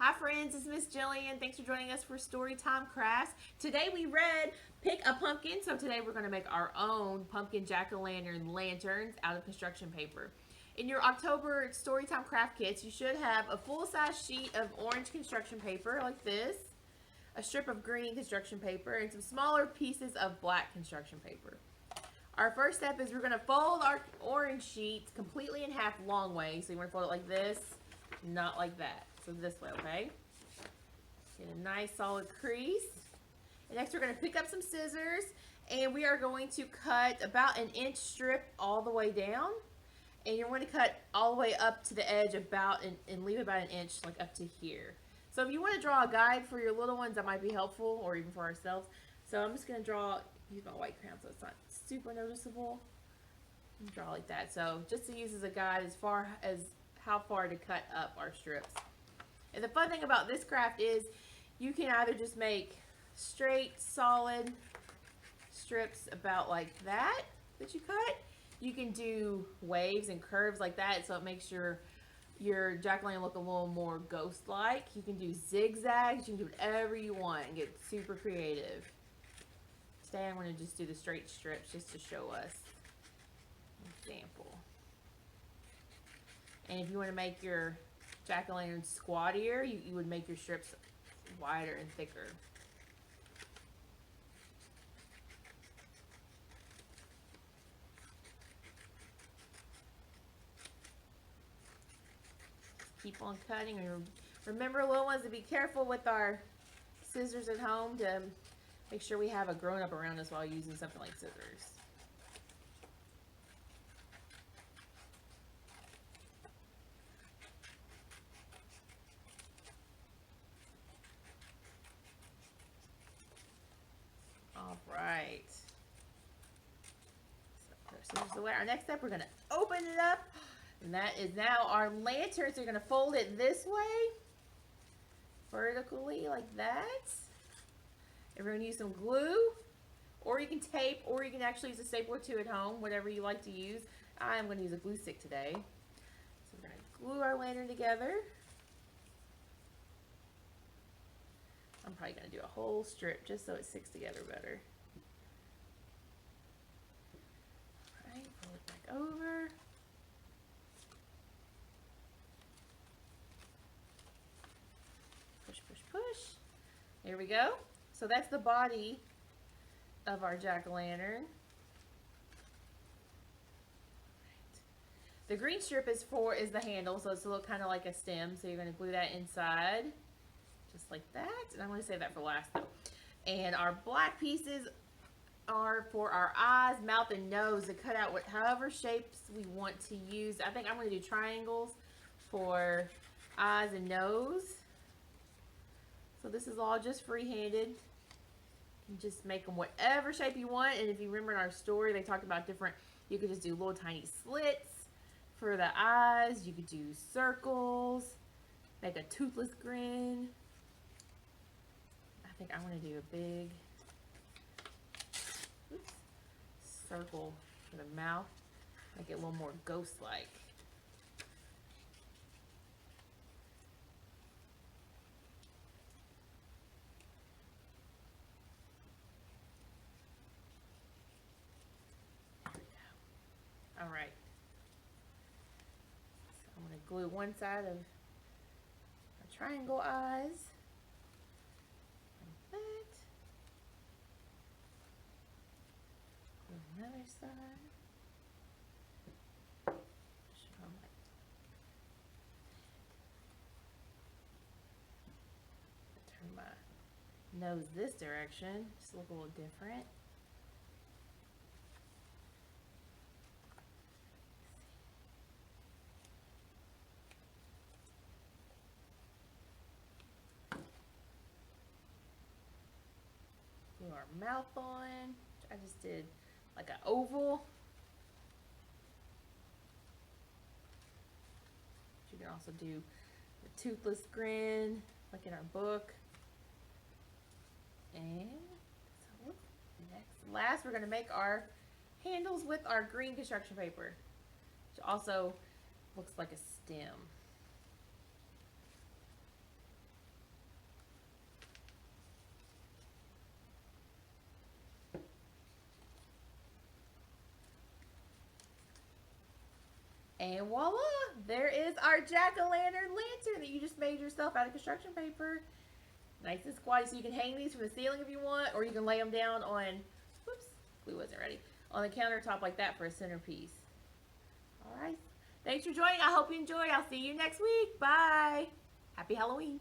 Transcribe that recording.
Hi friends, it's Miss Jillian. Thanks for joining us for Storytime Crafts. Today we read Pick a Pumpkin, so today we're going to make our own pumpkin jack-o'-lantern lanterns out of construction paper. In your October Storytime craft kits, you should have a full-size sheet of orange construction paper like this, a strip of green construction paper, and some smaller pieces of black construction paper. Our first step is we're going to fold our orange sheet completely in half long way. So you want to fold it like this, not like that. So this way, okay? Get a nice solid crease. And next we're going to pick up some scissors and we are going to cut about an inch strip all the way down. And you're going to cut all the way up to the edge about and leave about an inch like up to here. So if you want to draw a guide for your little ones, that might be helpful, or even for ourselves. So I'm just going to use my white crayon so it's not super noticeable. Draw like that. So just to use as a guide as far as how far to cut up our strips. And the fun thing about this craft is you can either just make straight, solid strips about like that you cut. You can do waves and curves like that, so it makes your jack-o'-lantern look a little more ghost-like. You can do zigzags. You can do whatever you want and get super creative. Today I'm going to just do the straight strips just to show us an example. And if you want to make your jack-o'-lantern squattier, you would make your strips wider and thicker. Keep on cutting. And remember, little ones, to be careful with our scissors at home to make sure we have a grown-up around us while using something like scissors. All right. So put our scissors away. Our next step, we're going to open it up. And that is now our lantern. So you're going to fold it this way, vertically like that. And we're going to use some glue, or you can tape, or you can actually use a stapler too at home, whatever you like to use. I'm going to use a glue stick today. So we're going to glue our lantern together. I'm probably going to do a whole strip just so it sticks together better. All right, pull it back over. Push, push, push. There we go. So that's the body of our jack-o'-lantern. The green strip is the handle, so it's a little kind of like a stem. So you're going to glue that inside, just like that. And I'm going to save that for last though. And our black pieces are for our eyes, mouth, and nose to cut out however shapes we want to use. I think I'm going to do triangles for eyes and nose. So this is all just free-handed. You can just make them whatever shape you want. And if you remember in our story, they talked about you could just do little tiny slits for the eyes. You could do circles, make a toothless grin. I think I want to do a big circle for the mouth, make it a little more ghost-like. All right. So I'm going to glue one side of our triangle eyes like that. Glue another side. Turn my nose this direction, just look a little different. Glue our mouth on. I just did like an oval. You can also do the toothless grin, like in our book. And so last, we're going to make our handles with our green construction paper, which also looks like a stem. And voila, there is our jack-o'-lantern lantern that you just made yourself out of construction paper. Nice and squatty, so you can hang these from the ceiling if you want, or you can lay them down on, whoops, glue wasn't ready, on the countertop like that for a centerpiece. All right. Thanks for joining. I hope you enjoyed. I'll see you next week. Bye. Happy Halloween.